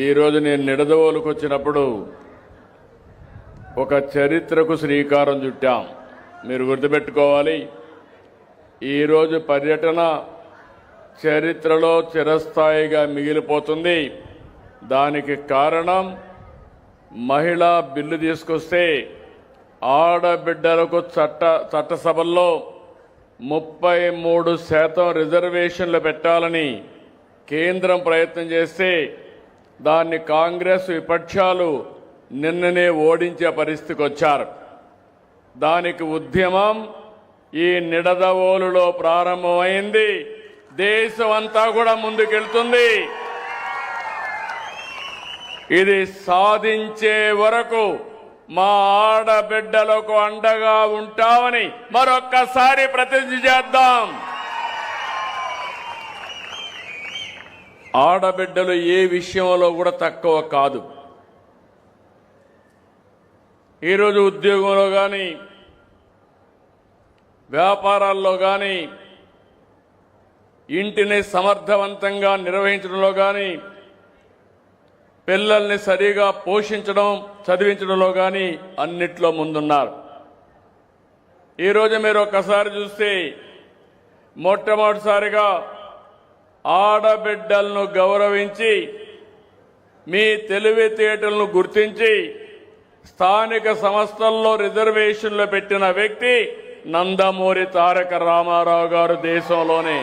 ఈరోజు నేను నిడదవోలుకు వచ్చినప్పుడు ఒక చరిత్రకు శ్రీకారం చుట్టాం. మీరు గుర్తుపెట్టుకోవాలి, ఈరోజు పర్యటన చరిత్రలో చిరస్థాయిగా మిగిలిపోతుంది. దానికి కారణం మహిళా బిల్లు తీసుకొస్తే ఆడబిడ్డలకు చట్టసభల్లో 33% రిజర్వేషన్లు పెట్టాలని కేంద్రం ప్రయత్నం చేస్తే దాన్ని కాంగ్రెస్ విపక్షాలు నిన్ననే ఓడించే పరిస్థితికి వచ్చారు. దానికి ఉద్యమం ఈ నిడదవోలులో ప్రారంభమైంది. దేశమంతా కూడా ముందుకెళ్తుంది. ఇది సాధించే వరకు మా ఆడబిడ్డలకు అండగా ఉంటామని మరొక్కసారి ప్రతిజ్ఞ చేద్దాం. ఆడబిడ్డలు ఏ విషయంలో కూడా తక్కువ కాదు. ఈరోజు ఉద్యోగంలో కానీ, వ్యాపారాల్లో కానీ, ఇంటిని సమర్థవంతంగా నిర్వహించడంలో కానీ, పిల్లల్ని సరిగా పోషించడం, చదివించడంలో కానీ అన్నిట్లో ముందున్నారు. ఈరోజు మీరు ఒక్కసారి చూస్తే మొట్టమొదటిసారిగా ఆడబిడ్డలను గౌరవించి మీ తెలివితేటలను గుర్తించి స్థానిక సంస్థల్లో రిజర్వేషన్లు పెట్టిన వ్యక్తి నందమూరి తారక రామారావు గారు దేశంలోనే.